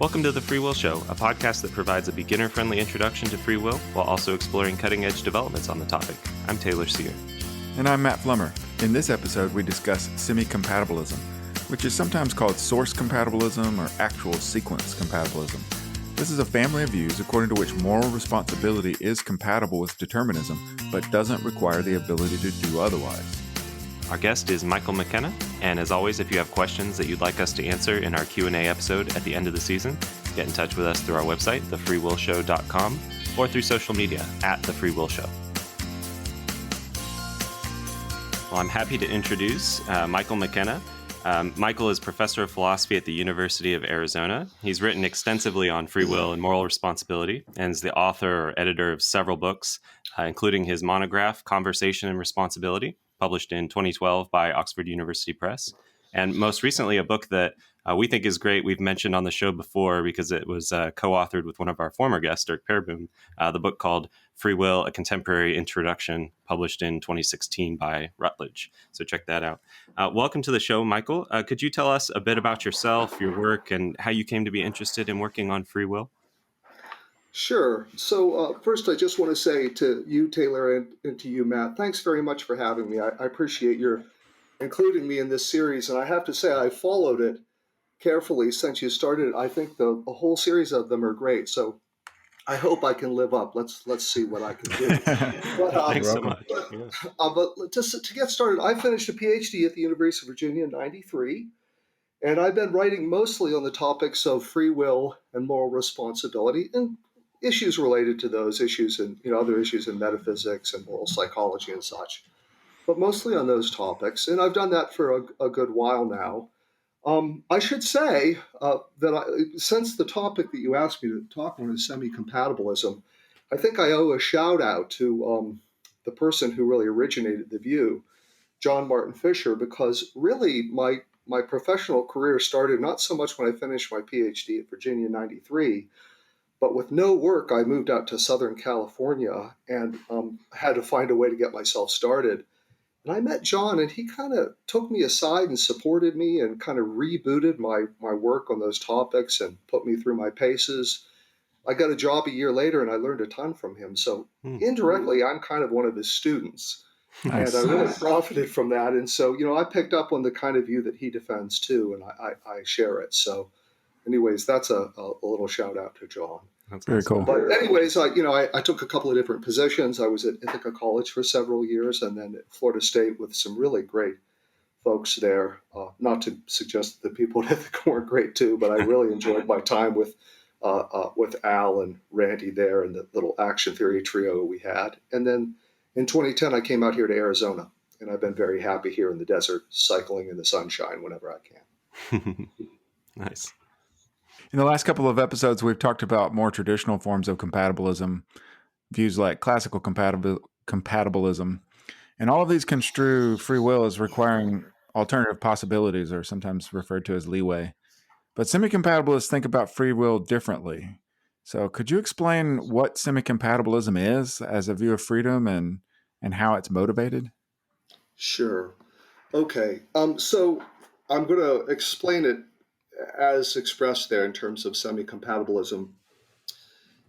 Welcome to The Free Will Show, a podcast that provides a beginner-friendly introduction to free will while also exploring cutting-edge developments on the topic. I'm Taylor Sear. And I'm Matt Flummer. In this episode, we discuss semicompatibilism, which is sometimes called source compatibilism or actual sequence compatibilism. This is a family of views according to which moral responsibility is compatible with determinism, but doesn't require the ability to do otherwise. Our guest is Michael McKenna, and as always, if you have questions that you'd like us to answer in our Q&A episode at the end of the season, get in touch with us through our website, thefreewillshow.com, or through social media at The Free Will Show. Well, I'm happy to introduce Michael McKenna. Michael is professor of philosophy at the University of Arizona. He's written extensively on free will and moral responsibility, and is the author or editor of several books, including his monograph, Conversation and Responsibility, published in 2012 by Oxford University Press. And most recently, a book that we think is great. We've mentioned on the show before because it was co-authored with one of our former guests, Dirk Perboom, the book called Free Will, A Contemporary Introduction, published in 2016 by Routledge. So check that out. Welcome to the show, Michael. Could you tell us a bit about yourself, your work, and how you came to be interested in working on free will? Sure. So first, I just want to say to you, Taylor, and to you, Matt, thanks very much for having me. I appreciate your including me in this series. And I have to say, I followed it carefully since you started. I think the whole series of them are great. So I hope I can live up. Let's see what I can do. Thanks so much. But just to get started, I finished a PhD at the University of Virginia in '93. And I've been writing mostly on the topics of free will and moral responsibility and issues related to those issues and other issues in metaphysics and moral psychology and such, but mostly on those topics. And I've done that for a good while now. I should say since the topic that you asked me to talk on is semi-compatibilism, I think I owe a shout out to the person who really originated the view, John Martin Fisher, because really my professional career started not so much when I finished my PhD at Virginia in '93, but with no work, I moved out to Southern California and had to find a way to get myself started. And I met John, and he kind of took me aside and supported me and kind of rebooted my work on those topics and put me through my paces. I got a job a year later, and I learned a ton from him. So indirectly, I'm kind of one of his students. Nice. And I really profited from that. And so, I picked up on the kind of view that he defends too, and I share it. So anyways, that's a little shout out to John. That's very awesome. cool. But anyways, I took a couple of different positions. I was at Ithaca College for several years and then at Florida State with some really great folks there. Not to suggest that the people at Ithaca weren't great too, but I really enjoyed my time with Al and Randy there and the little action theory trio we had. And then in 2010, I came out here to Arizona, and I've been very happy here in the desert, cycling in the sunshine whenever I can. Nice. In the last couple of episodes, we've talked about more traditional forms of compatibilism, views like classical compatibilism, and all of these construe free will as requiring alternative possibilities, or sometimes referred to as leeway. But semi-compatibilists think about free will differently. So could you explain what semi-compatibilism is as a view of freedom and how it's motivated? Sure. Okay. So I'm going to explain it as expressed there in terms of semi-compatibilism.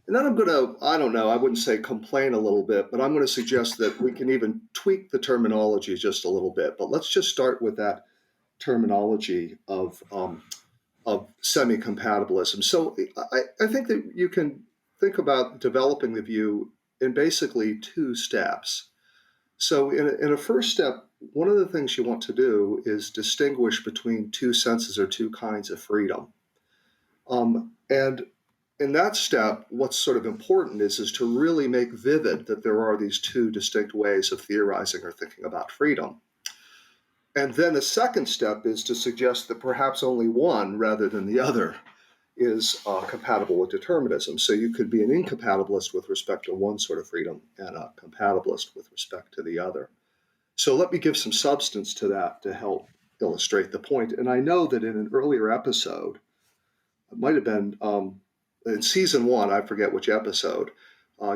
And then I'm going to, I wouldn't say complain a little bit, but I'm going to suggest that we can even tweak the terminology just a little bit. But let's just start with that terminology of semi-compatibilism. So I think that you can think about developing the view in basically two steps. So in a first step, one of the things you want to do is distinguish between two senses or two kinds of freedom. And in that step, what's sort of important is to really make vivid that there are these two distinct ways of theorizing or thinking about freedom. And then a second step is to suggest that perhaps only one rather than the other is compatible with determinism. So you could be an incompatibilist with respect to one sort of freedom and a compatibilist with respect to the other. So let me give some substance to that to help illustrate the point. And I know that in an earlier episode, it might have been in season 1, I forget which episode,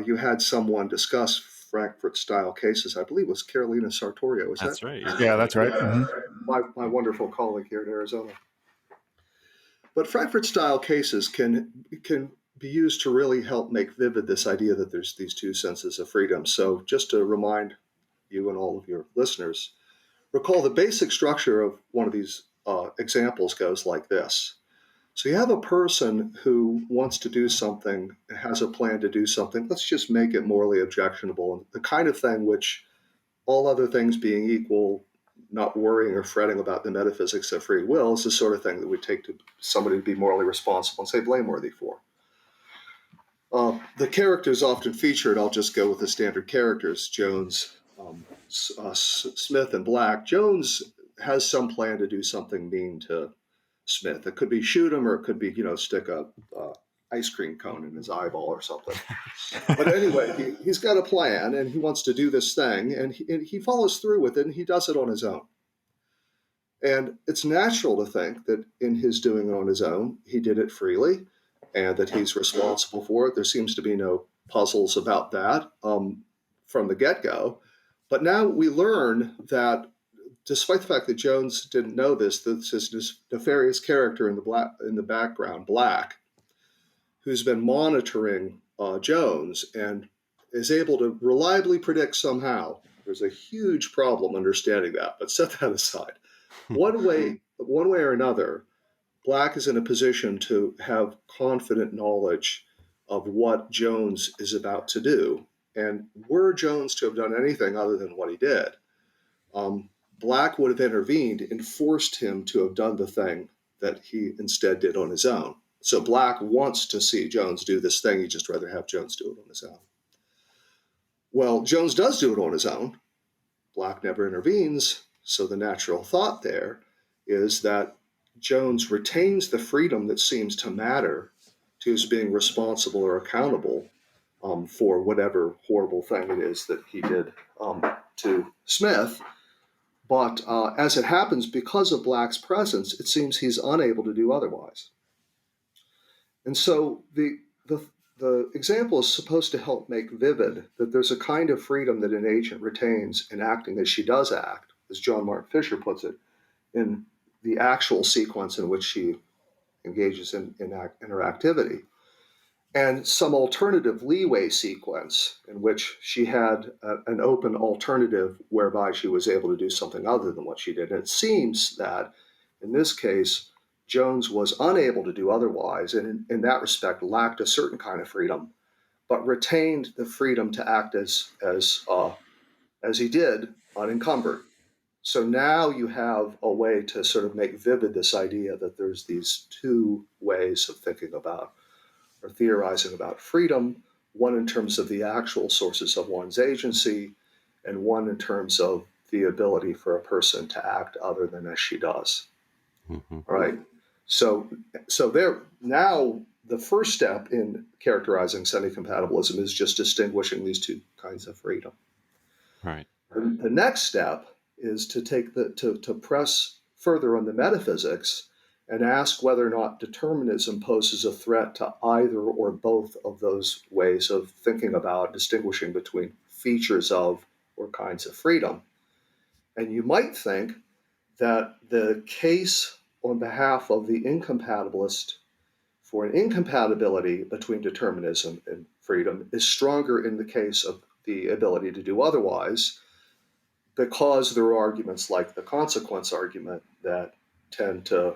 you had someone discuss Frankfurt-style cases. I believe it was Carolina Sartorio. That's right. Yeah, that's right. Mm-hmm. My wonderful colleague here in Arizona. But Frankfurt-style cases can be used to really help make vivid this idea that there's these two senses of freedom. So just to remind you and all of your listeners, recall the basic structure of one of these examples goes like this. So you have a person who wants to do something, has a plan to do something. Let's just make it morally objectionable, the kind of thing which, all other things being equal, not worrying or fretting about the metaphysics of free will, is the sort of thing that would take to somebody to be morally responsible and say blameworthy for. The characters often featured, I'll just go with the standard characters, Jones, Smith, and Black. Jones has some plan to do something mean to Smith. It could be shoot him, or it could be, stick a ice cream cone in his eyeball or something. But anyway, he's got a plan, and he wants to do this thing, and he follows through with it, and he does it on his own. And it's natural to think that in his doing it on his own, he did it freely, and that he's responsible for it. There seems to be no puzzles about that from the get-go. But now we learn that despite the fact that Jones didn't know this nefarious character in the background, Black, who's been monitoring Jones and is able to reliably predict somehow. There's a huge problem understanding that, but set that aside. One way or another, Black is in a position to have confident knowledge of what Jones is about to do. And were Jones to have done anything other than what he did, Black would have intervened and forced him to have done the thing that he instead did on his own. So Black wants to see Jones do this thing. He'd just rather have Jones do it on his own. Well, Jones does do it on his own. Black never intervenes. So the natural thought there is that Jones retains the freedom that seems to matter to his being responsible or accountable for whatever horrible thing it is that he did to Smith. But as it happens, because of Black's presence, it seems he's unable to do otherwise. And so the example is supposed to help make vivid that there's a kind of freedom that an agent retains in acting as she does act, as John Martin Fisher puts it, in the actual sequence in which she engages in her activity, and some alternative leeway sequence in which she had an open alternative whereby she was able to do something other than what she did. And it seems that in this case, Jones was unable to do otherwise, and in that respect lacked a certain kind of freedom, but retained the freedom to act as he did, unencumbered. So now you have a way to sort of make vivid this idea that there's these two ways of thinking about or theorizing about freedom, one in terms of the actual sources of one's agency, and one in terms of the ability for a person to act other than as she does. Mm-hmm. All right. So there now the first step in characterizing semi-compatibilism is just distinguishing these two kinds of freedom. Right. The next step is to take to press further on the metaphysics and ask whether or not determinism poses a threat to either or both of those ways of thinking about distinguishing between features of or kinds of freedom. And you might think that the case on behalf of the incompatibilist for an incompatibility between determinism and freedom is stronger in the case of the ability to do otherwise, because there are arguments like the consequence argument that tend to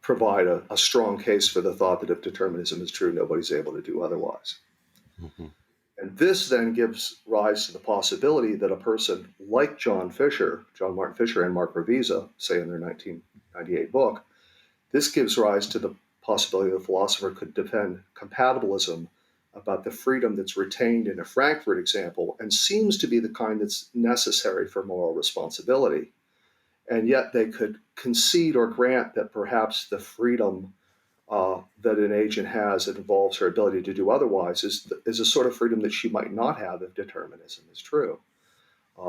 provide a strong case for the thought that if determinism is true, nobody's able to do otherwise. Mm-hmm. And this then gives rise to the possibility that a person like John Martin Fisher and Mark Revisa, say in their 1998 book, this gives rise to the possibility that the philosopher could defend compatibilism about the freedom that's retained in a Frankfurt example and seems to be the kind that's necessary for moral responsibility. And yet they could concede or grant that perhaps the freedom that an agent has that involves her ability to do otherwise is a sort of freedom that she might not have if determinism is true,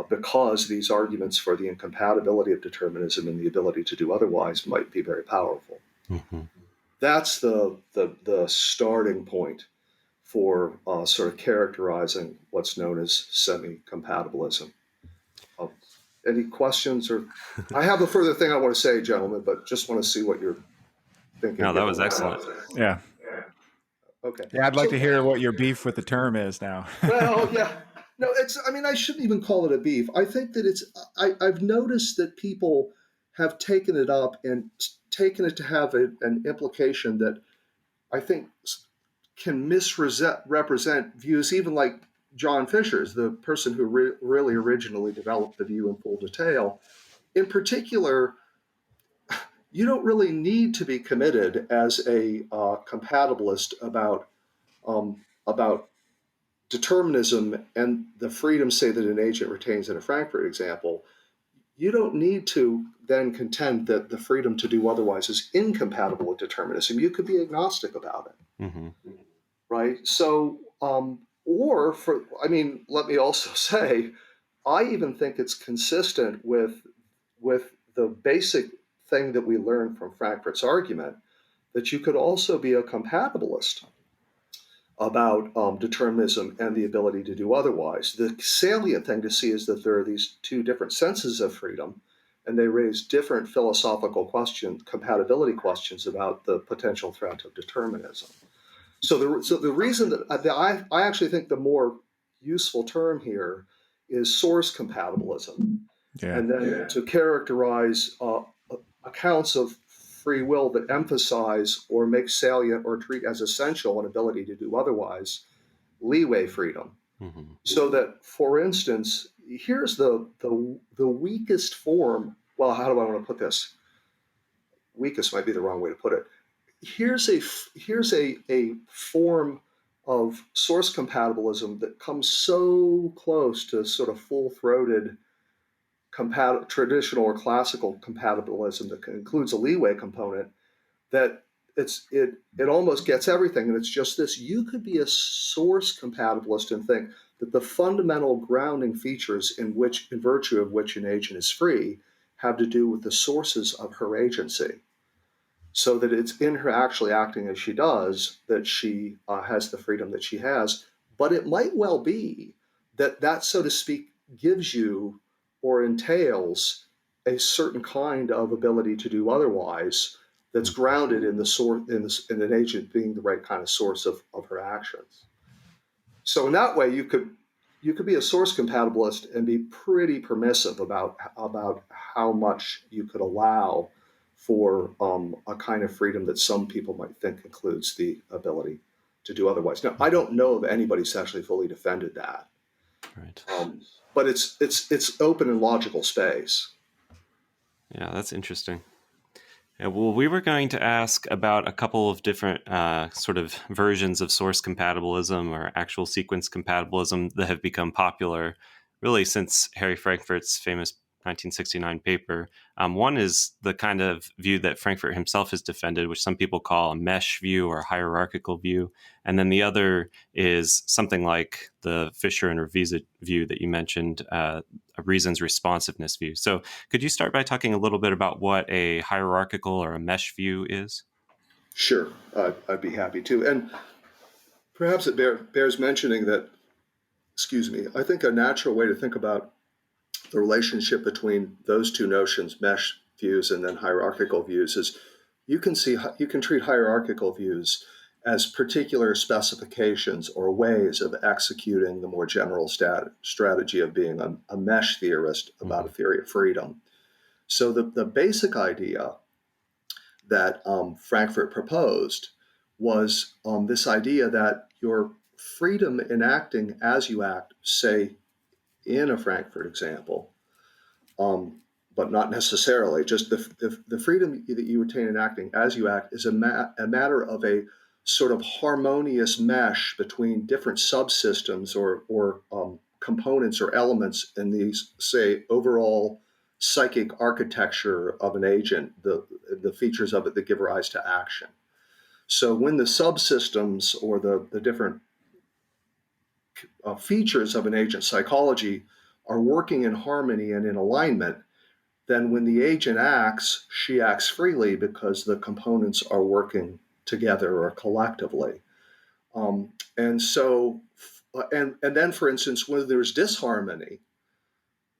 because these arguments for the incompatibility of determinism and the ability to do otherwise might be very powerful. Mm-hmm. That's the starting point for sort of characterizing what's known as semi-compatibilism. Any questions? Or I have a further thing I want to say, gentlemen, but just want to see what your thinking. No, that given was excellent. Yeah. Okay. Yeah, I'd like So, to hear what your beef with the term is now. well, yeah. No, I mean, I shouldn't even call it a beef. I think that I've noticed that people have taken it up and taken it to have an implication that I think can misrepresent views, even like John Fisher's, the person who really originally developed the view in full detail. In particular, you don't really need to be committed as a compatibilist about determinism and the freedom, say, that an agent retains in a Frankfurt example. You don't need to then contend that the freedom to do otherwise is incompatible with determinism. You could be agnostic about it, Mm-hmm. right? So, let me also say, I even think it's consistent with the basic thing that we learned from Frankfurt's argument that you could also be a compatibilist about determinism and the ability to do otherwise. The salient thing to see is that there are these two different senses of freedom, and they raise different philosophical compatibility questions about the potential threat of determinism. So the reason that I actually think the more useful term here is source compatibilism, Yeah. and then to characterize accounts of free will that emphasize or make salient or treat as essential an ability to do otherwise, leeway freedom. Mm-hmm. So that, for instance, here's the weakest form. Well, how do I want to put this? Weakest might be the wrong way to put it. Here's a form of source compatibilism that comes so close to sort of full-throated traditional or classical compatibilism that includes a leeway component, that it almost gets everything. And it's just this: you could be a source compatibilist and think that the fundamental grounding features in virtue of which an agent is free have to do with the sources of her agency, so that it's in her actually acting as she does that she has the freedom that she has. But it might well be that, so to speak, gives you or entails a certain kind of ability to do otherwise that's grounded in the source, in an agent being the right kind of source of her actions. So in that way, you could be a source compatibilist and be pretty permissive about how much you could allow for a kind of freedom that some people might think includes the ability to do otherwise. Now, I don't know of anybody who's actually fully defended that, Right. but it's open and logical space. Yeah, that's interesting. Yeah, well, we were going to ask about a couple of different sort of versions of source compatibilism or actual sequence compatibilism that have become popular really since Harry Frankfurt's famous 1969 paper. One is the kind of view that Frankfurt himself has defended, which some people call a mesh view or hierarchical view. And then the other is something like the Fisher and Revisa view that you mentioned, a reasons-responsiveness view. So could you start by talking a little bit about what a hierarchical or a mesh view is? Sure, I'd be happy to. And perhaps it bears mentioning that, excuse me, I think a natural way to think about the relationship between those two notions, mesh views and then hierarchical views, is you can treat hierarchical views as particular specifications or ways of executing the more general strategy of being a mesh theorist about a theory of freedom. So the basic idea that Frankfurt proposed was this idea that your freedom in acting as you act, say, in a Frankfurt example, but not necessarily, just the freedom that you retain in acting as you act is a matter of a sort of harmonious mesh between different subsystems or components or elements in these, say, overall psychic architecture of an agent, the features of it that give rise to action. So when the subsystems or the different features of an agent's psychology are working in harmony and in alignment, then when the agent acts, she acts freely because the components are working together or collectively. And then, for instance, when there's disharmony,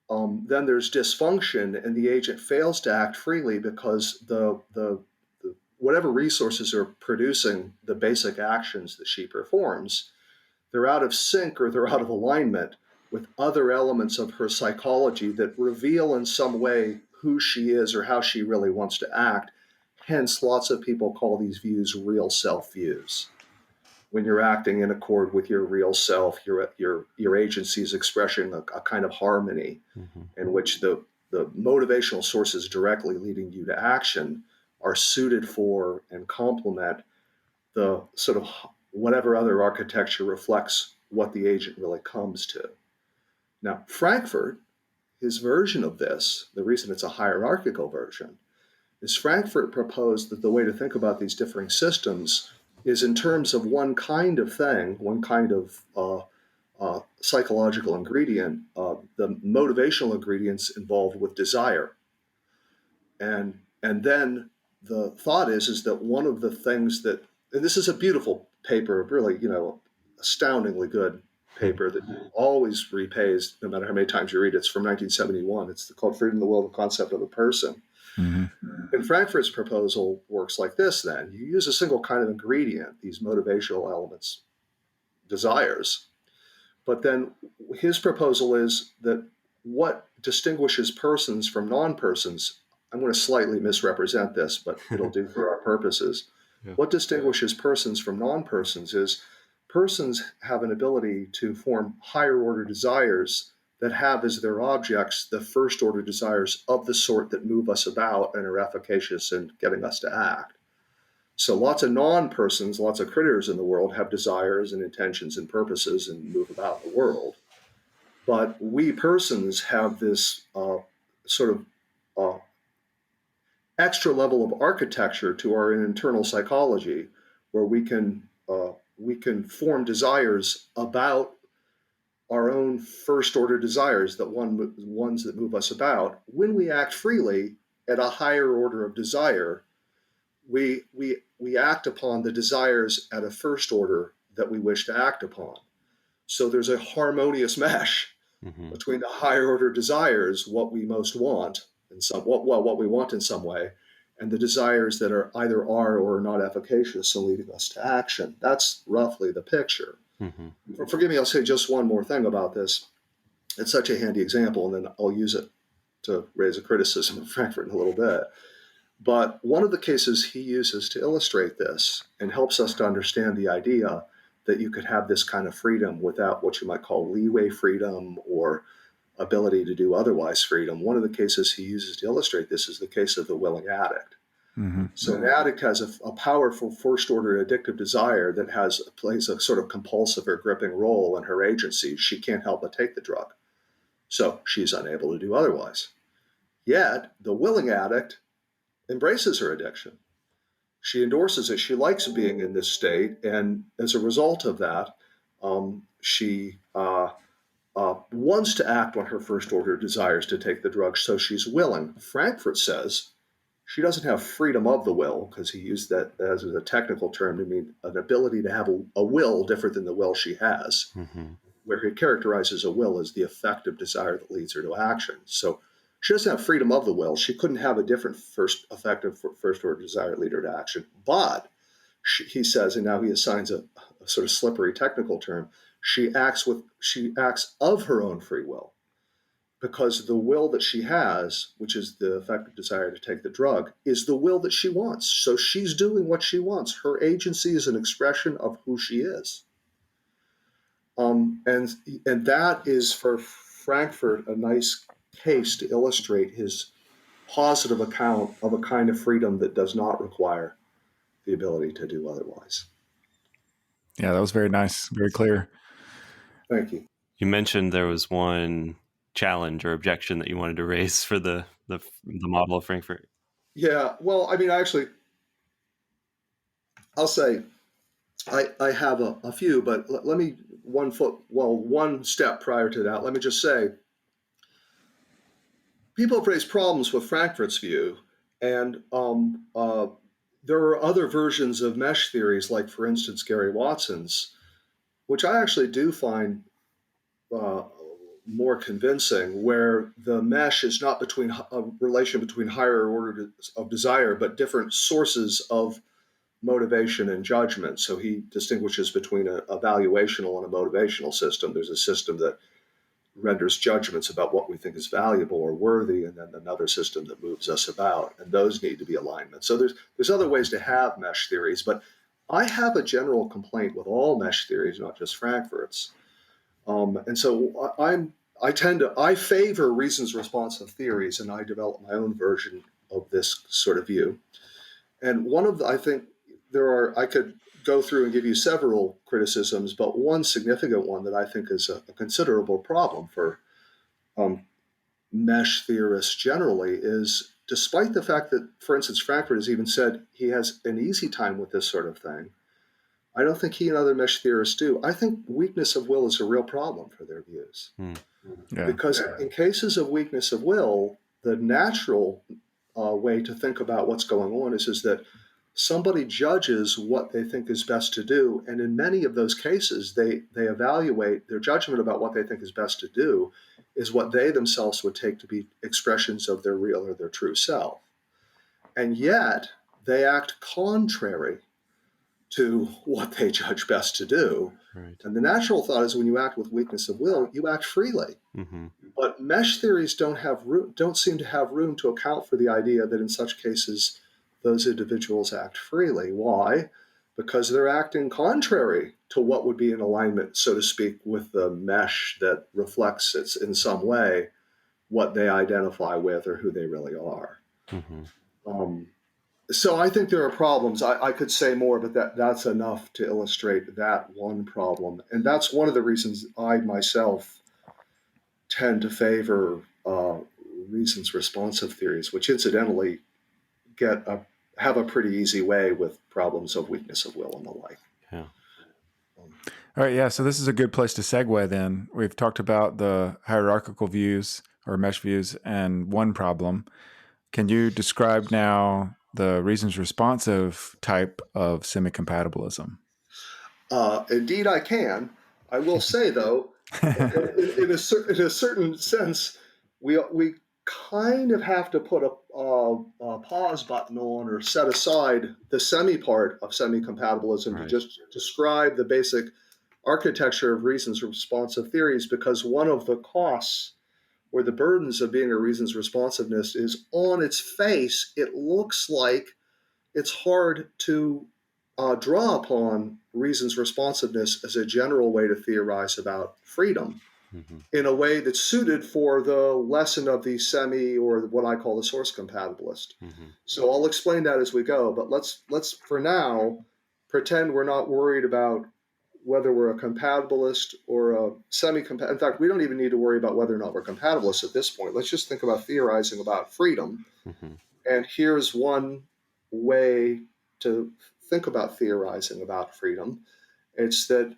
then there's dysfunction, and the agent fails to act freely because whatever resources are producing the basic actions that she performs, they're out of sync or they're out of alignment with other elements of her psychology that reveal in some way who she is or how she really wants to act. Hence, lots of people call these views real self views. When you're acting in accord with your real self, your agency is expressing a kind of harmony in which the motivational sources directly leading you to action are suited for and complement the sort of whatever other architecture reflects what the agent really comes to. Now, Frankfurt, his version of this, the reason it's a hierarchical version, is Frankfurt proposed that the way to think about these differing systems is in terms of one kind of thing, one kind of psychological ingredient, the motivational ingredients involved with desire. And then the thought is that one of the things that, and this is a beautiful paper, really, astoundingly good paper that always repays, no matter how many times you read it. It's from 1971. It's called Freedom of the Will, the Concept of a Person. Mm-hmm. And Frankfurt's proposal works like this then. You use a single kind of ingredient, these motivational elements, desires. But then his proposal is that what distinguishes persons from non-persons, I'm going to slightly misrepresent this, but it'll do for our purposes. Yeah. What distinguishes persons from non-persons is persons have an ability to form higher order desires that have as their objects the first order desires of the sort that move us about and are efficacious in getting us to act. So lots of non-persons, lots of critters in the world have desires and intentions and purposes and move about the world. But we persons have this sort of extra level of architecture to our internal psychology where we can form desires about our own first order desires, ones that move us about. When we act freely at a higher order of desire, we act upon the desires at a first order that we wish to act upon. So there's a harmonious mesh between the higher order desires, what we most want, and what we want in some way, and the desires that are either are or are not efficacious and leading us to action. That's roughly the picture. Mm-hmm. Forgive me, I'll say just one more thing about this. It's such a handy example, and then I'll use it to raise a criticism of Frankfurt in a little bit. But one of the cases he uses to illustrate this and helps us to understand the idea that you could have this kind of freedom without what you might call leeway freedom or ability to do otherwise freedom. One of the cases he uses to illustrate this is the case of the willing addict. Mm-hmm. So an addict has a powerful first-order addictive desire that plays a sort of compulsive or gripping role in her agency. She can't help but take the drug. So she's unable to do otherwise. Yet the willing addict embraces her addiction. She endorses it. She likes being in this state. And as a result of that, she wants to act on her first-order desires to take the drug. So she's willing. Frankfurt says she doesn't have freedom of the will, because he used that as a technical term to mean an ability to have a will different than the will she has, where he characterizes a will as the effective desire that leads her to action. So she doesn't have freedom of the will. She couldn't have a different effective first-order desire lead her to action. But he says, and now he assigns a sort of slippery technical term, she acts of her own free will, because the will that she has, which is the effective desire to take the drug, is the will that she wants. So she's doing what she wants. Her agency is an expression of who she is. And that is, for Frankfurt, a nice case to illustrate his positive account of a kind of freedom that does not require the ability to do otherwise. Yeah, that was very nice, very clear. Thank you. You mentioned there was one challenge or objection that you wanted to raise for the model of Frankfurt. Yeah, well, I mean, actually, I'll say I have a few, but let me one step prior to that, let me just say, people have raised problems with Frankfurt's view, and there are other versions of mesh theories, like, for instance, Gary Watson's, which I actually do find more convincing, where the mesh is not between a relation between higher order of desire, but different sources of motivation and judgment. So he distinguishes between a valuational and a motivational system. There's a system that renders judgments about what we think is valuable or worthy, and then another system that moves us about, and those need to be alignment. So there's other ways to have mesh theories, but I have a general complaint with all mesh theories, not just Frankfurt's. And so I favor reasons responsive theories, and I develop my own version of this sort of view. And one of the, I think I could go through and give you several criticisms, but one significant one that I think is a considerable problem for um, mesh theorists generally is, despite the fact that, for instance, Frankfurt has even said he has an easy time with this sort of thing, I don't think he and other mesh theorists do. I think weakness of will is a real problem for their views. Yeah. Because in cases of weakness of will, the natural way to think about what's going on is that somebody judges what they think is best to do. And in many of those cases, they evaluate their judgment about what they think is best to do is what they themselves would take to be expressions of their real or their true self. And yet they act contrary to what they judge best to do. Right. And the natural thought is when you act with weakness of will, you act freely. Mm-hmm. But mesh theories don't seem to have room to account for the idea that in such cases, those individuals act freely. Why? Because they're acting contrary to what would be in alignment, so to speak, with the mesh that reflects it's in some way what they identify with or who they really are. Mm-hmm. So I think there are problems. I could say more, but that's enough to illustrate that one problem. And that's one of the reasons I myself tend to favor reasons responsive theories, which incidentally have a pretty easy way with problems of weakness of will and the like. Yeah. All right, yeah. So this is a good place to segue then. We've talked about the hierarchical views or mesh views and one problem. Can you describe now the reasons responsive type of semicompatibilism? Indeed, I can. I will say, though, in a certain sense, we kind of have to put a pause button on or set aside the semi part of semi-compatibilism to just describe the basic architecture of reasons responsive theories, because one of the costs or the burdens of being a reasons responsiveness is, on its face, it looks like it's hard to draw upon reasons responsiveness as a general way to theorize about freedom in a way that's suited for the lesson of the semi, or what I call the source compatibilist. So I'll explain that as we go, but let's for now pretend we're not worried about whether we're a compatibilist or a semi-compatibilist. In fact, we don't even need to worry about whether or not we're compatibilists at this point. Let's just think about theorizing about freedom. And here's one way to think about theorizing about freedom. It's that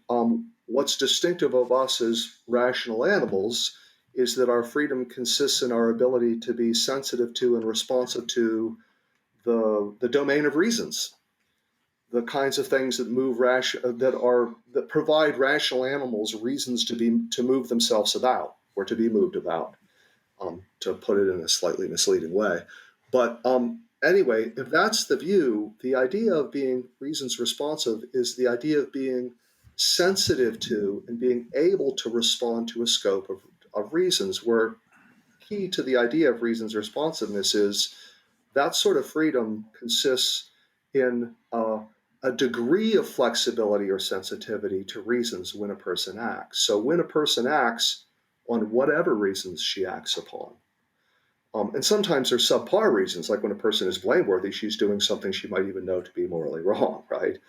what's distinctive of us as rational animals is that our freedom consists in our ability to be sensitive to and responsive to the domain of reasons, the kinds of things that that provide rational animals reasons to move themselves about or to be moved about, to put it in a slightly misleading way. But anyway, if that's the view, the idea of being reasons responsive is the idea of being sensitive to and being able to respond to a scope of reasons, where key to the idea of reasons responsiveness is that sort of freedom consists in a degree of flexibility or sensitivity to reasons when a person acts. So when a person acts on whatever reasons she acts upon, and sometimes there's subpar reasons, like when a person is blameworthy, she's doing something she might even know to be morally wrong, right?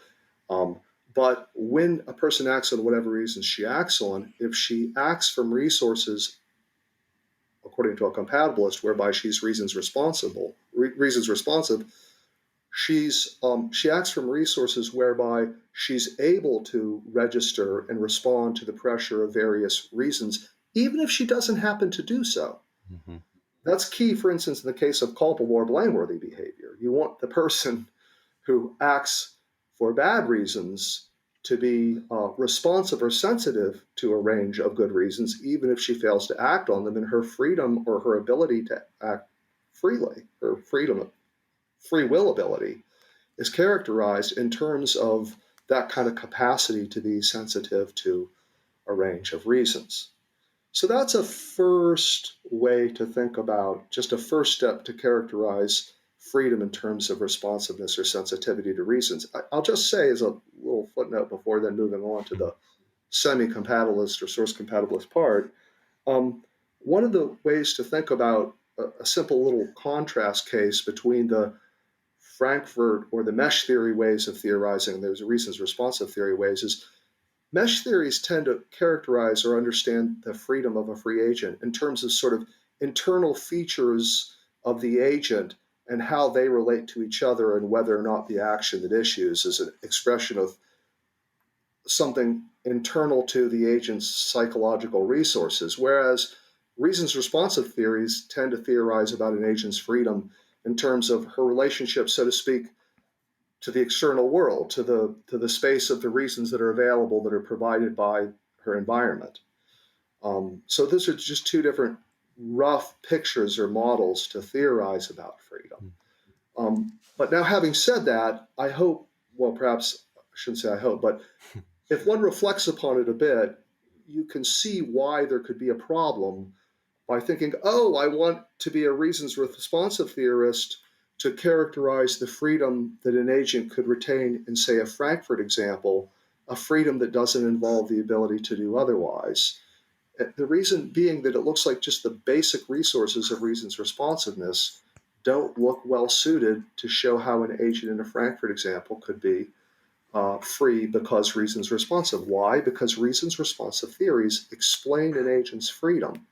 But when a person acts on whatever reasons she acts on, if she acts from resources, according to a compatibilist, whereby she's reasons responsive, she acts from resources whereby she's able to register and respond to the pressure of various reasons, even if she doesn't happen to do so. That's key, for instance, in the case of culpable or blameworthy behavior. You want the person who acts for bad reasons to be responsive or sensitive to a range of good reasons, even if she fails to act on them, and her freedom or her ability to act freely, her freedom, free will ability, is characterized in terms of that kind of capacity to be sensitive to a range of reasons. So that's a first way to think about, just a first step to characterize freedom in terms of responsiveness or sensitivity to reasons. I'll just say as a little footnote before then moving on to the semi-compatibilist or source compatibilist part, one of the ways to think about a simple little contrast case between the Frankfurt or the mesh theory ways of theorizing, there's reasons responsive theory ways, is mesh theories tend to characterize or understand the freedom of a free agent in terms of sort of internal features of the agent and how they relate to each other, and whether or not the action that issues is an expression of something internal to the agent's psychological resources. Whereas reasons responsive theories tend to theorize about an agent's freedom in terms of her relationship, so to speak, to the external world, to the space of the reasons that are available that are provided by her environment. So those are just two different rough pictures or models to theorize about freedom. But now, having said that, I hope, well, perhaps I shouldn't say I hope, but if one reflects upon it a bit, you can see why there could be a problem by thinking, oh, I want to be a reasons responsive theorist to characterize the freedom that an agent could retain in, say, a Frankfurt example, a freedom that doesn't involve the ability to do otherwise. The reason being that it looks like just the basic resources of reasons responsiveness don't look well suited to show how an agent in a Frankfurt example could be free because reasons responsive. Why? Because reasons responsive theories explain an agent's freedom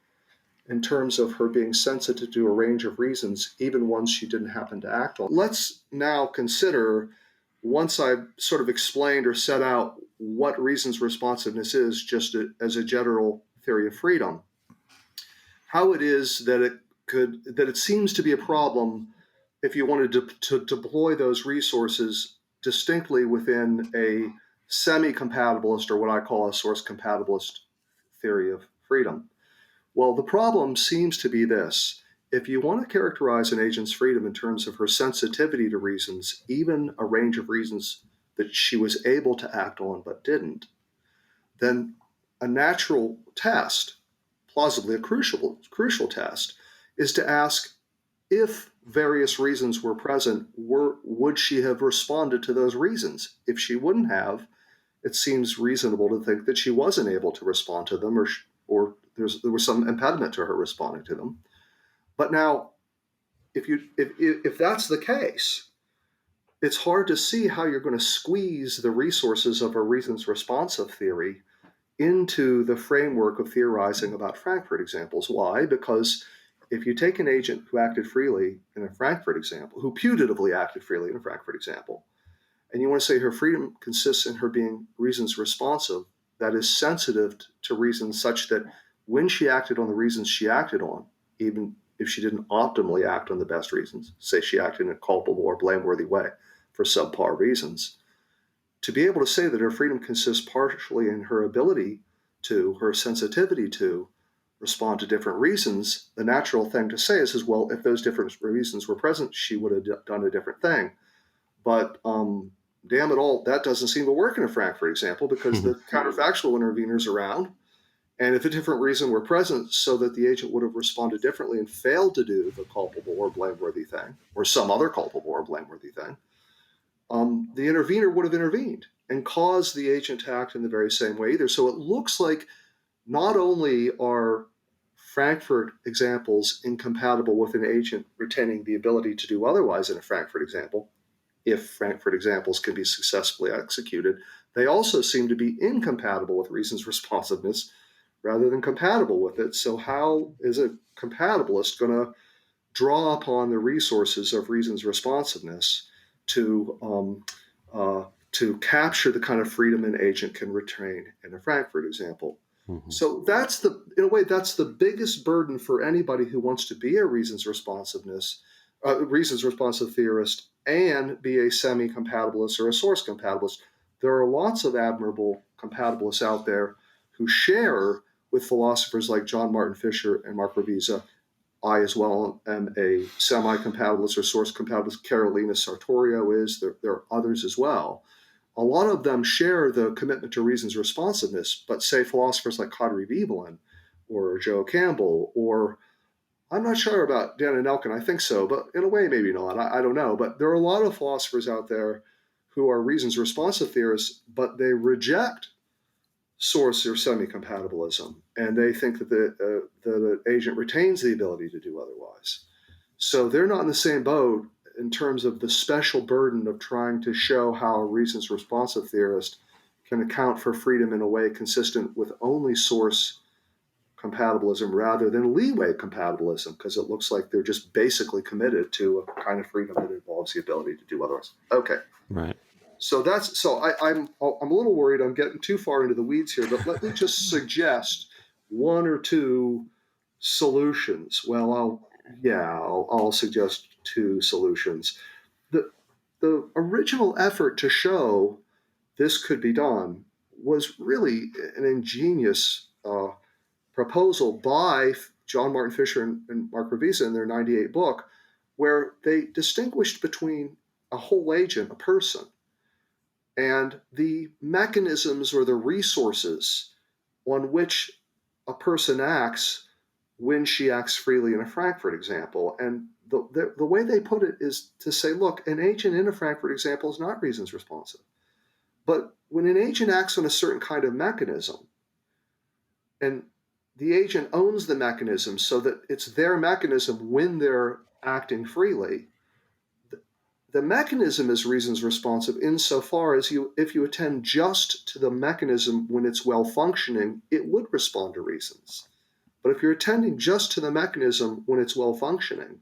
in terms of her being sensitive to a range of reasons, even ones she didn't happen to act on. Let's now consider, once I've sort of explained or set out what reasons responsiveness is, just as a general theory of freedom, how it is that it seems to be a problem if you wanted to deploy those resources distinctly within a semi-compatibilist, or what I call a source compatibilist theory of freedom. Well, the problem seems to be this. If you want to characterize an agent's freedom in terms of her sensitivity to reasons, even a range of reasons that she was able to act on but didn't, then a natural test, plausibly a crucial test, is to ask, if various reasons were present, would she have responded to those reasons? If she wouldn't have, it seems reasonable to think that she wasn't able to respond to them, or there was some impediment to her responding to them. But now, if that's the case, it's hard to see how you're going to squeeze the resources of a reasons responsive theory into the framework of theorizing about Frankfurt examples. Why? Because if you take an agent who acted freely in a Frankfurt example, who putatively acted freely in a Frankfurt example, and you want to say her freedom consists in her being reasons responsive, that is sensitive to reasons such that when she acted on the reasons she acted on, even if she didn't optimally act on the best reasons, say she acted in a culpable or blameworthy way for subpar reasons, to be able to say that her freedom consists partially in her ability to, her sensitivity to, respond to different reasons, the natural thing to say is, well, if those different reasons were present, she would have done a different thing. But damn it all, that doesn't seem to work in a Frankfurt example, because the counterfactual interveners around, and if a different reason were present so that the agent would have responded differently and failed to do the culpable or blameworthy thing, or some other culpable or blameworthy thing, the intervener would have intervened and caused the agent to act in the very same way either. So it looks like not only are Frankfurt examples incompatible with an agent retaining the ability to do otherwise in a Frankfurt example, if Frankfurt examples can be successfully executed, they also seem to be incompatible with reasons responsiveness rather than compatible with it. So how is a compatibilist going to draw upon the resources of reasons responsiveness to capture the kind of freedom an agent can retain in a Frankfurt example? So that's in a way, that's the biggest burden for anybody who wants to be a reasons responsive theorist and be a semi-compatibilist or a source compatibilist. there are lots of admirable compatibilists out there who share with philosophers like John Martin Fisher and Mark Revisa. I, as well, am a semi-compatibilist or source compatibilist. Carolina Sartorio is. There are others as well. A lot of them share the commitment to reasons responsiveness, but say philosophers like Kadri Veblen or Joe Campbell, or I'm not sure about Dan and Elkin, I think so, but in a way, maybe not. I don't know. But there are a lot of philosophers out there who are reasons responsive theorists, but they reject source or semi-compatibilism, and they think that the agent retains the ability to do otherwise. So they're not in the same boat in terms of the special burden of trying to show how a reasons responsive theorist can account for freedom in a way consistent with only source compatibilism rather than leeway compatibilism, because it looks like they're just basically committed to a kind of freedom that involves the ability to do otherwise. Okay. Right. So I'm a little worried I'm getting too far into the weeds here, but let me just suggest one or two solutions. Well, I'll suggest two solutions. The original effort to show this could be done was really an ingenious proposal by John Martin Fisher and Mark Revisa in their 98 book, where they distinguished between a whole agent, a person, and the mechanisms or the resources on which a person acts when she acts freely in a Frankfurt example. And the way they put it is to say, look, an agent in a Frankfurt example is not reasons responsive. But when an agent acts on a certain kind of mechanism, and the agent owns the mechanism so that it's their mechanism when they're acting freely, the mechanism is reasons responsive insofar as if you attend just to the mechanism when it's well functioning, it would respond to reasons. But if you're attending just to the mechanism when it's well functioning,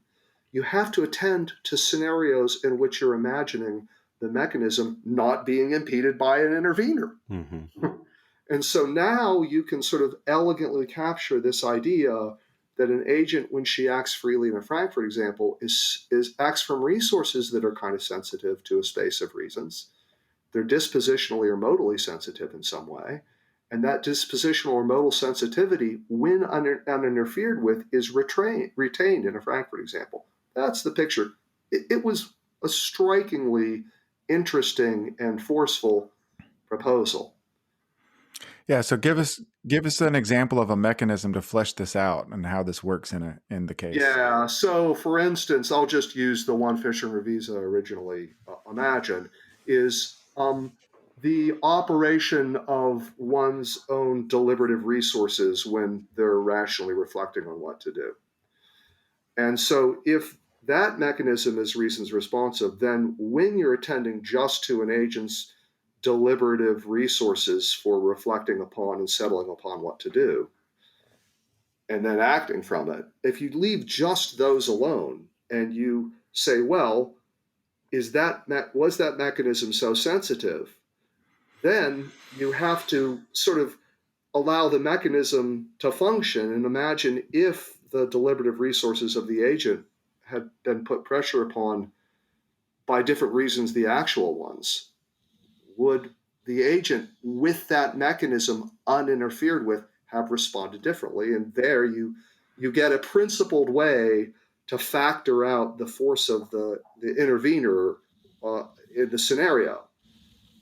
you have to attend to scenarios in which you're imagining the mechanism not being impeded by an intervener. Mm-hmm. And so now you can sort of elegantly capture this idea that an agent, when she acts freely in a Frankfurt example, acts from resources that are kind of sensitive to a space of reasons. They're dispositionally or modally sensitive in some way. And that dispositional or modal sensitivity, when uninterfered with, is retained in a Frankfurt example. That's the picture. It was a strikingly interesting and forceful proposal. Yeah, so give us an example of a mechanism to flesh this out and how this works in the case. Yeah, so for instance, I'll just use the one Fisher and Revisa originally imagined, is the operation of one's own deliberative resources when they're rationally reflecting on what to do. And so if that mechanism is reasons responsive, then when you're attending just to an agent's deliberative resources for reflecting upon and settling upon what to do, and then acting from it, if you leave just those alone and you say, well, was that mechanism so sensitive? Then you have to sort of allow the mechanism to function and imagine if the deliberative resources of the agent had been put pressure upon by different reasons, the actual ones, would the agent with that mechanism uninterfered with have responded differently? And there you get a principled way to factor out the force of the intervener in the scenario,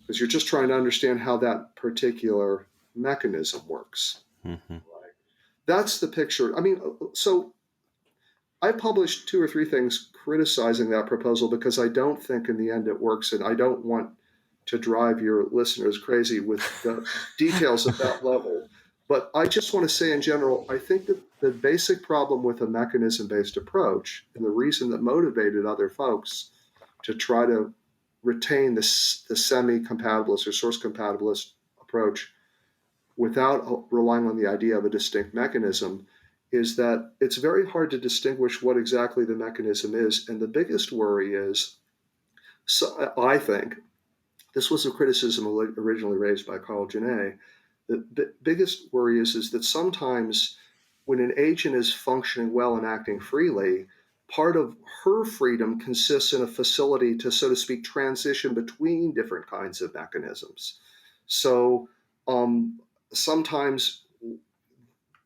because you're just trying to understand how that particular mechanism works. Mm-hmm. Right? That's the picture. I mean, so I published 2 or 3 things criticizing that proposal because I don't think in the end it works, and I don't want to drive your listeners crazy with the details at that level. But I just want to say in general, I think that the basic problem with a mechanism-based approach, and the reason that motivated other folks to try to retain the semi-compatibilist or source compatibilist approach without relying on the idea of a distinct mechanism, is that it's very hard to distinguish what exactly the mechanism is. And the biggest worry is, so I think, this was a criticism originally raised by Carl Genet, the biggest worry is that sometimes when an agent is functioning well and acting freely, part of her freedom consists in a facility to, so to speak, transition between different kinds of mechanisms. So sometimes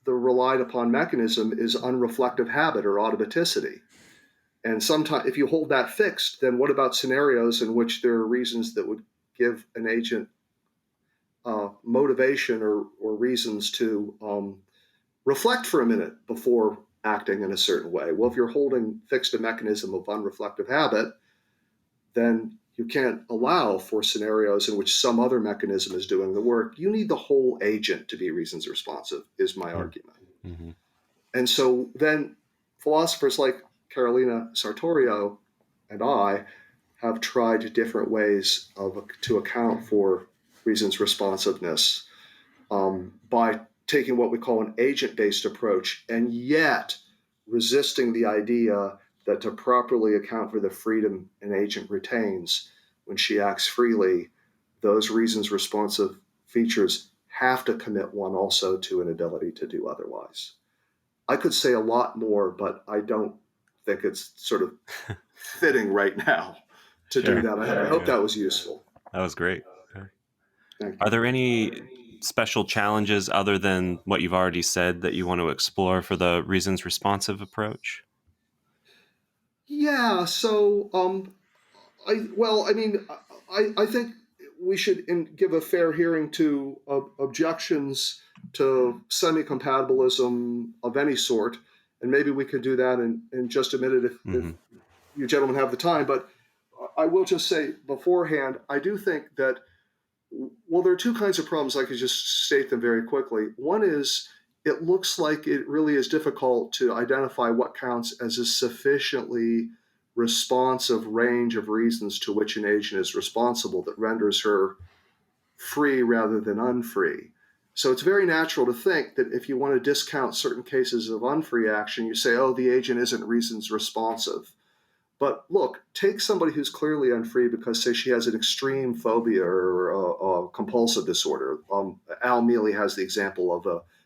the relied upon mechanism is unreflective habit or automaticity. And sometimes, if you hold that fixed, then what about scenarios in which there are reasons that would give an agent motivation or reasons to reflect for a minute before acting in a certain way? Well, if you're holding fixed a mechanism of unreflective habit, then you can't allow for scenarios in which some other mechanism is doing the work. You need the whole agent to be reasons responsive, is my argument. Mm-hmm. And so then philosophers like Carolina Sartorio and I have tried different ways to account for reasons responsiveness by taking what we call an agent-based approach, and yet resisting the idea that to properly account for the freedom an agent retains when she acts freely, those reasons responsive features have to commit one also to an ability to do otherwise. I could say a lot more, but I don't think it's sort of fitting right now to do that. I hope that was useful. That was great. Thank you. Are there any special challenges other than what you've already said that you want to explore for the reasons responsive approach? Yeah. So, I think we should give a fair hearing to objections to semi-compatibilism of any sort, and maybe we could do that in just a minute if you gentlemen have the time. But I will just say beforehand, I do think that, well, there are two kinds of problems. I could just state them very quickly. One is it looks like it really is difficult to identify what counts as a sufficiently responsive range of reasons to which an agent is responsible that renders her free rather than unfree. So it's very natural to think that if you want to discount certain cases of unfree action, you say, oh, the agent isn't reasons responsive. But look, take somebody who's clearly unfree because, say, she has an extreme phobia or a compulsive disorder. Al Mealy has the example of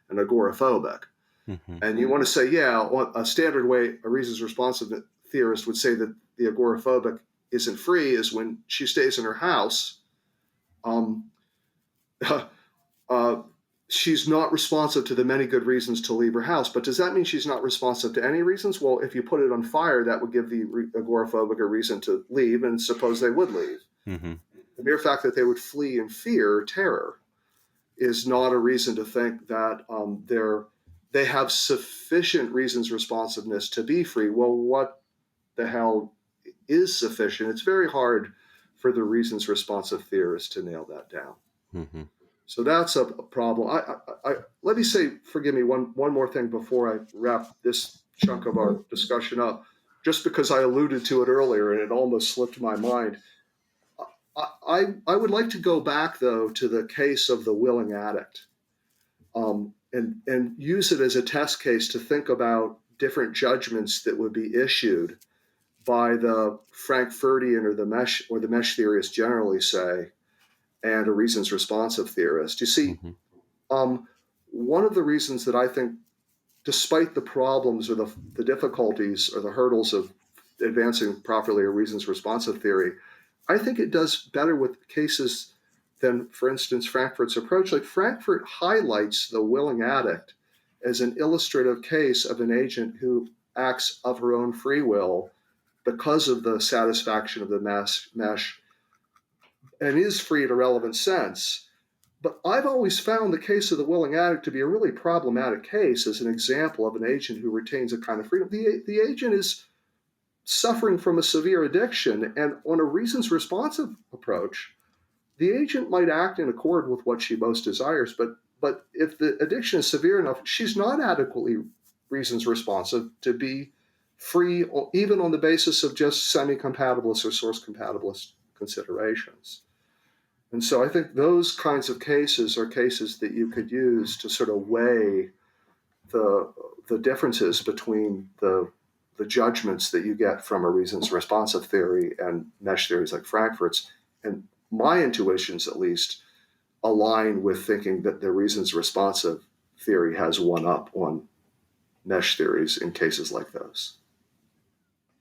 an agoraphobic. Mm-hmm. And you want to say, yeah, a standard way a reasons responsive theorist would say that the agoraphobic isn't free is when she stays in her house. She's not responsive to the many good reasons to leave her house. But does that mean she's not responsive to any reasons? Well, if you put it on fire, that would give the agoraphobic a reason to leave, and suppose they would leave. Mm-hmm. The mere fact that they would flee in fear, terror, is not a reason to think that they have sufficient reasons responsiveness to be free. Well, what the hell is sufficient? It's very hard for the reasons responsive theorists to nail that down. Mm-hmm. So that's a problem. Let me say, forgive me, one more thing before I wrap this chunk of our discussion up, just because I alluded to it earlier and it almost slipped my mind. I would like to go back, though, to the case of the willing addict and use it as a test case to think about different judgments that would be issued by the Frankfurtian or the mesh theorists generally say, and a reasons responsive theorist. You see, one of the reasons that I think, despite the problems or the difficulties or the hurdles of advancing properly a reasons responsive theory, I think it does better with cases than, for instance, Frankfurt's approach. Like Frankfurt highlights the willing addict as an illustrative case of an agent who acts of her own free will because of the satisfaction of the mesh and is free in a relevant sense. But I've always found the case of the willing addict to be a really problematic case as an example of an agent who retains a kind of freedom. The agent is suffering from a severe addiction, and on a reasons responsive approach, the agent might act in accord with what she most desires, but if the addiction is severe enough, she's not adequately reasons responsive to be free, even on the basis of just semi-compatibilist or source compatibilist considerations. And so I think those kinds of cases are cases that you could use to sort of weigh the differences between the judgments that you get from a reasons responsive theory and mesh theories like Frankfurt's. And my intuitions, at least, align with thinking that the reasons responsive theory has one up on mesh theories in cases like those.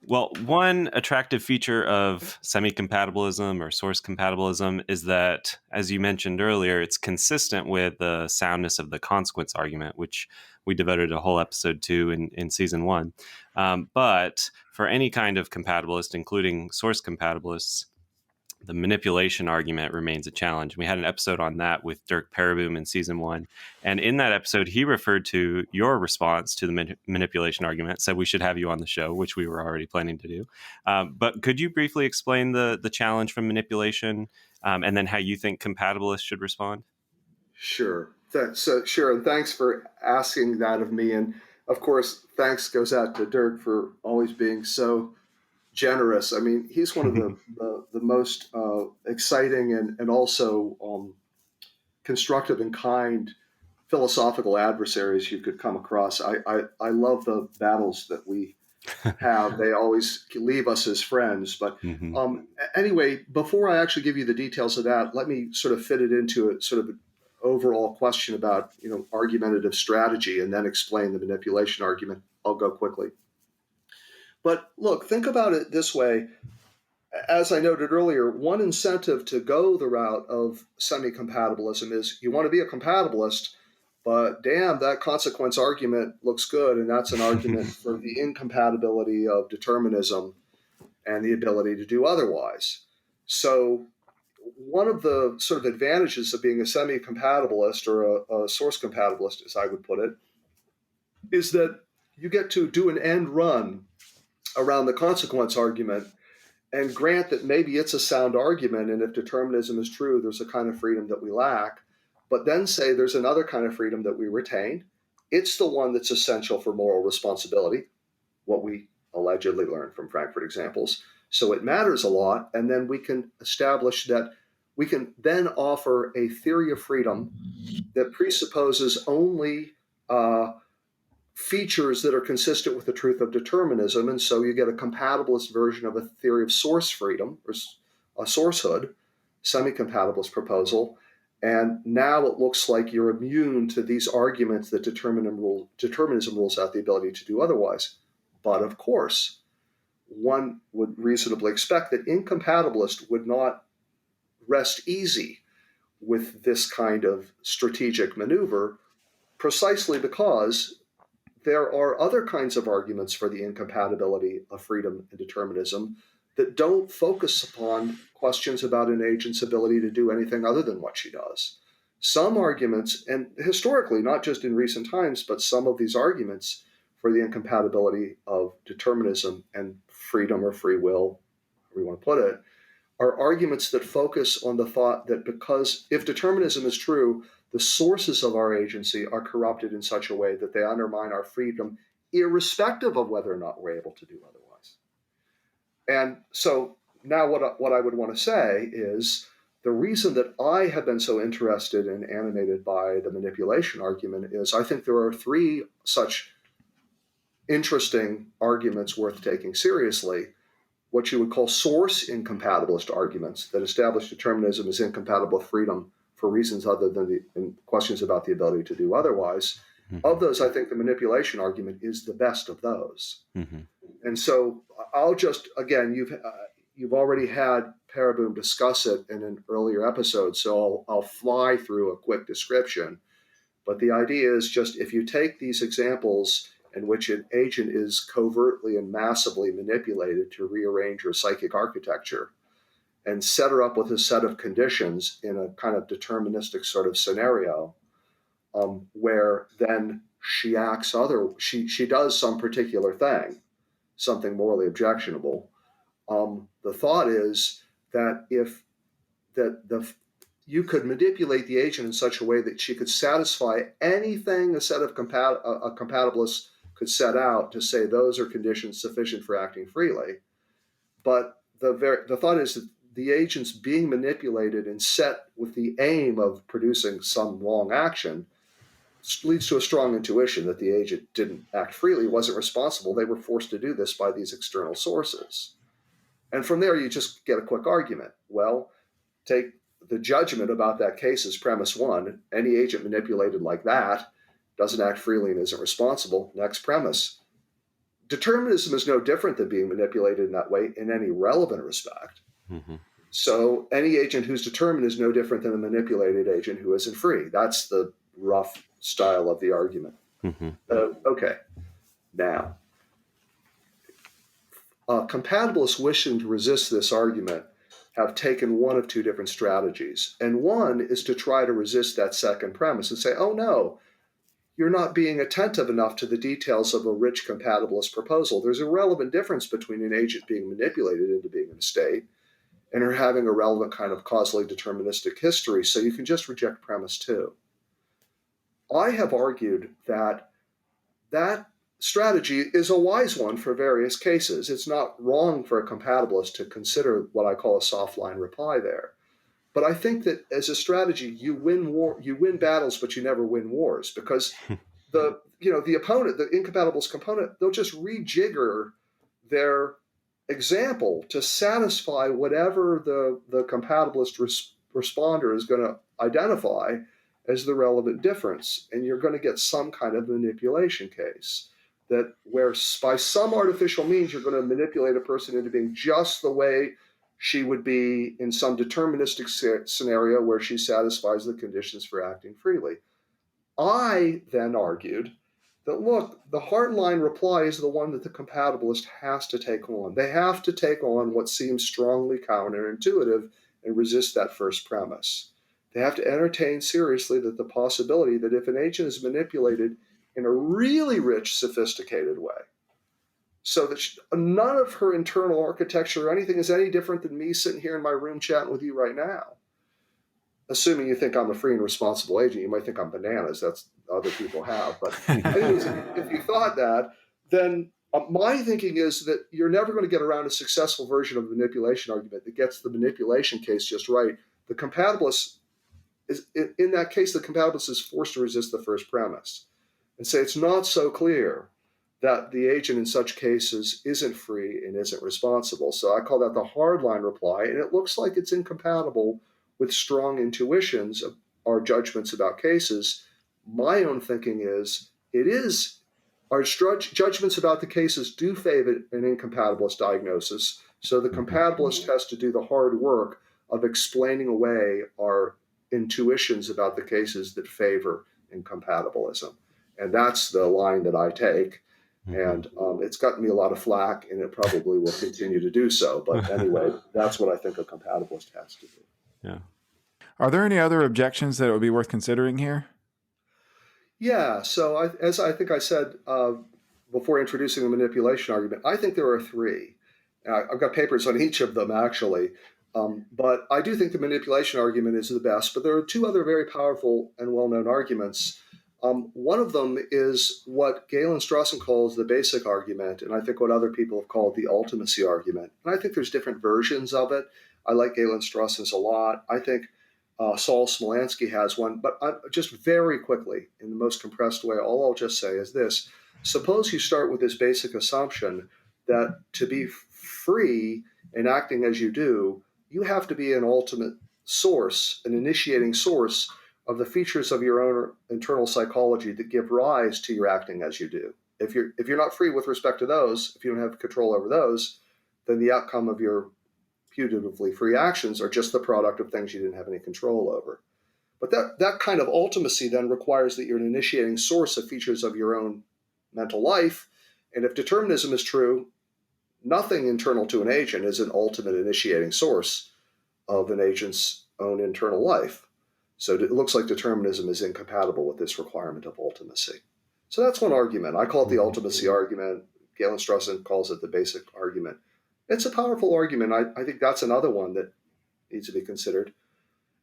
Well, one attractive feature of semi-compatibilism or source compatibilism is that, as you mentioned earlier, it's consistent with the soundness of the consequence argument, which we devoted a whole episode to in season one. But for any kind of compatibilist, including source compatibilists, the manipulation argument remains a challenge. We had an episode on that with Dirk Pereboom in season one. And in that episode, he referred to your response to the manipulation argument, said we should have you on the show, which we were already planning to do. But could you briefly explain the challenge from manipulation and then how you think compatibilists should respond? Sure. Sure. And thanks for asking that of me. And of course, thanks goes out to Dirk for always being so generous. I mean, he's one of the most exciting and also constructive and kind philosophical adversaries you could come across. I love the battles that we have. They always leave us as friends. But anyway, before I actually give you the details of that, let me sort of fit it into a sort of an overall question about argumentative strategy, and then explain the manipulation argument. I'll go quickly. But look, think about it this way. As I noted earlier, one incentive to go the route of semi-compatibilism is you want to be a compatibilist, but damn, that consequence argument looks good, and that's an argument for the incompatibility of determinism and the ability to do otherwise. So one of the sort of advantages of being a semi-compatibilist or a source compatibilist, as I would put it, is that you get to do an end run around the consequence argument and grant that maybe it's a sound argument, and if determinism is true, there's a kind of freedom that we lack, but then say there's another kind of freedom that we retain. It's the one that's essential for moral responsibility, what we allegedly learned from Frankfurt examples. So it matters a lot, and then we can establish that we can then offer a theory of freedom that presupposes only features that are consistent with the truth of determinism. And so you get a compatibilist version of a theory of source freedom, or a sourcehood, semi-compatibilist proposal. And now it looks like you're immune to these arguments that determinism rules out the ability to do otherwise. But of course, one would reasonably expect that incompatibilists would not rest easy with this kind of strategic maneuver, precisely because there are other kinds of arguments for the incompatibility of freedom and determinism that don't focus upon questions about an agent's ability to do anything other than what she does. Some arguments, and historically, not just in recent times, but some of these arguments for the incompatibility of determinism and freedom or free will, however you want to put it, are arguments that focus on the thought that because if determinism is true, the sources of our agency are corrupted in such a way that they undermine our freedom, irrespective of whether or not we're able to do otherwise. And so now what I would want to say is the reason that I have been so interested and animated by the manipulation argument is I think there are three such interesting arguments worth taking seriously. What you would call source incompatibilist arguments that establish determinism is incompatible with freedom for reasons other than questions about the ability to do otherwise. Mm-hmm. Of those, I think the manipulation argument is the best of those. Mm-hmm. And so I'll just, again, you've already had Pereboom discuss it in an earlier episode, so I'll fly through a quick description. But the idea is just if you take these examples in which an agent is covertly and massively manipulated to rearrange her psychic architecture and set her up with a set of conditions in a kind of deterministic sort of scenario, where then she does some particular thing, something morally objectionable. The thought is that you could manipulate the agent in such a way that she could satisfy anything a set of compatibilists could set out to say those are conditions sufficient for acting freely. But the thought is that the agent's being manipulated and set with the aim of producing some wrong action leads to a strong intuition that the agent didn't act freely, wasn't responsible. They were forced to do this by these external sources. And from there, you just get a quick argument. Well, take the judgment about that case as premise one. Any agent manipulated like that doesn't act freely and isn't responsible. Next premise. determinism is no different than being manipulated in that way in any relevant respect. Mm-hmm. So any agent who's determined is no different than a manipulated agent who isn't free. That's the rough style of the argument. Mm-hmm. Okay. Now, compatibilists wishing to resist this argument have taken one of two different strategies. And one is to try to resist that second premise and say, oh no, you're not being attentive enough to the details of a rich compatibilist proposal. There's a relevant difference between an agent being manipulated into being in a state and her having a relevant kind of causally deterministic history, so you can just reject premise two. I have argued that that strategy is a wise one for various cases. It's not wrong for a compatibilist to consider what I call a soft line reply there. But I think that as a strategy, you win battles, but you never win wars, because the opponent, the incompatibilist component, they'll just rejigger their example to satisfy whatever the compatibilist responder is going to identify as the relevant difference, and you're going to get some kind of manipulation case that where by some artificial means you're going to manipulate a person into being just the way she would be in some deterministic scenario where she satisfies the conditions for acting freely. I then argued that, look, the hardline reply is the one that the compatibilist has to take on. They have to take on what seems strongly counterintuitive and resist that first premise. They have to entertain seriously that the possibility that if an agent is manipulated in a really rich, sophisticated way, so that none of her internal architecture or anything is any different than me sitting here in my room chatting with you right now. Assuming you think I'm a free and responsible agent, you might think I'm bananas. That's other people have. But anyways, if you thought that, then my thinking is that you're never going to get around a successful version of the manipulation argument that gets the manipulation case just right. The compatibilist is, in that case, the compatibilist is forced to resist the first premise and say it's not so clear that the agent in such cases isn't free and isn't responsible. So I call that the hardline reply, and it looks like it's incompatible with strong intuitions or judgments about cases. My own thinking is our judgments about the cases do favor an incompatibilist diagnosis. So the compatibilist has to do the hard work of explaining away our intuitions about the cases that favor incompatibilism. And that's the line that I take. And it's gotten me a lot of flack, and it probably will continue to do so. But anyway, that's what I think a compatibilist has to do. Yeah. Are there any other objections that would be worth considering here? Yeah. So as I think I said before introducing the manipulation argument, I think there are three. I've got papers on each of them, actually. But I do think the manipulation argument is the best. But there are two other very powerful and well-known arguments. One of them is what Galen Strawson calls the basic argument, and I think what other people have called the ultimacy argument. And I think there's different versions of it. I like Galen Strawson's a lot. I think Saul Smolansky has one. But just very quickly, in the most compressed way, all I'll just say is this. Suppose you start with this basic assumption that to be free and acting as you do, you have to be an ultimate source, an initiating source of the features of your own internal psychology that give rise to your acting as you do. If you're not free with respect to those, if you don't have control over those, then the outcome of your putatively free actions are just the product of things you didn't have any control over. But that kind of ultimacy then requires that you're an initiating source of features of your own mental life. And if determinism is true, nothing internal to an agent is an ultimate initiating source of an agent's own internal life. So it looks like determinism is incompatible with this requirement of ultimacy. So that's one argument. I call it the ultimacy argument. Galen Strawson calls it the basic argument. It's a powerful argument. I think that's another one that needs to be considered.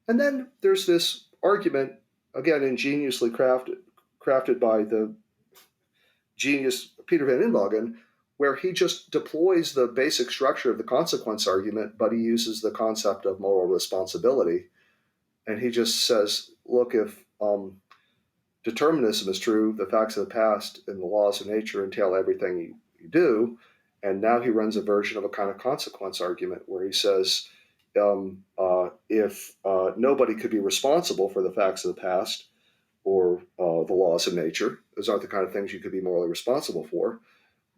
And then there's this argument, again, ingeniously crafted by the genius Peter Van Inwagen, where he just deploys the basic structure of the consequence argument, but he uses the concept of moral responsibility. And he just says, look, if determinism is true, the facts of the past and the laws of nature entail everything you do. And now he runs a version of a kind of consequence argument where he says, if nobody could be responsible for the facts of the past or the laws of nature, those aren't the kind of things you could be morally responsible for,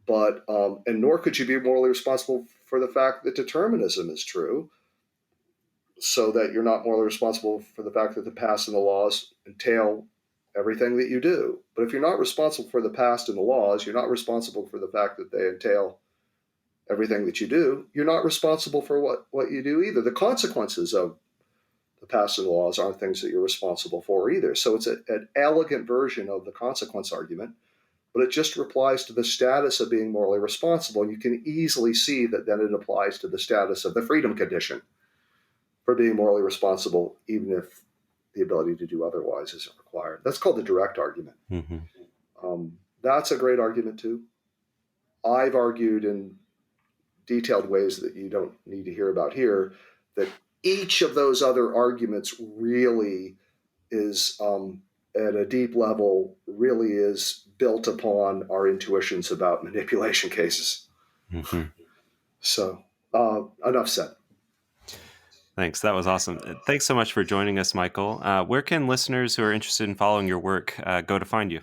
and nor could you be morally responsible for the fact that determinism is true, so that you're not morally responsible for the fact that the past and the laws entail everything that you do. But if you're not responsible for the past and the laws, you're not responsible for the fact that they entail everything that you do. You're not responsible for what you do either. The consequences of the past and the laws aren't things that you're responsible for either. So it's an elegant version of the consequence argument, but it just applies to the status of being morally responsible. And you can easily see that then it applies to the status of the freedom condition for being morally responsible, even if the ability to do otherwise isn't required. That's called the direct argument. Mm-hmm. That's a great argument too. I've argued in detailed ways that you don't need to hear about here that each of those other arguments really is, at a deep level, really is built upon our intuitions about manipulation cases. Mm-hmm. So enough said. Thanks. That was awesome. Thanks so much for joining us, Michael. Where can listeners who are interested in following your work go to find you?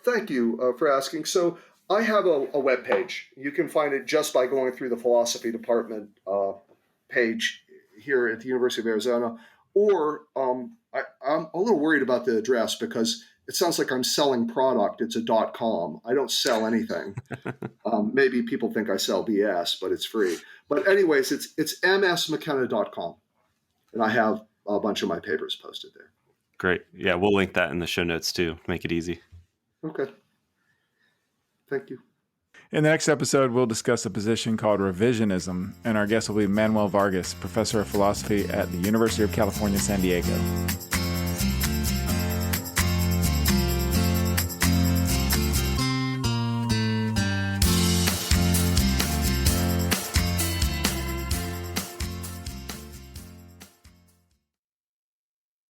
Thank you for asking. So I have a webpage. You can find it just by going through the philosophy department page here at the University of Arizona. Or I'm a little worried about the address because it sounds like I'm selling product. It's a .com. I don't sell anything. Maybe people think I sell BS, but it's free. But anyways, it's msmckenna.com. And I have a bunch of my papers posted there. Great. Yeah, we'll link that in the show notes too. Make it easy. Okay. Thank you. In the next episode, we'll discuss a position called revisionism, and our guest will be Manuel Vargas, professor of philosophy at the University of California, San Diego.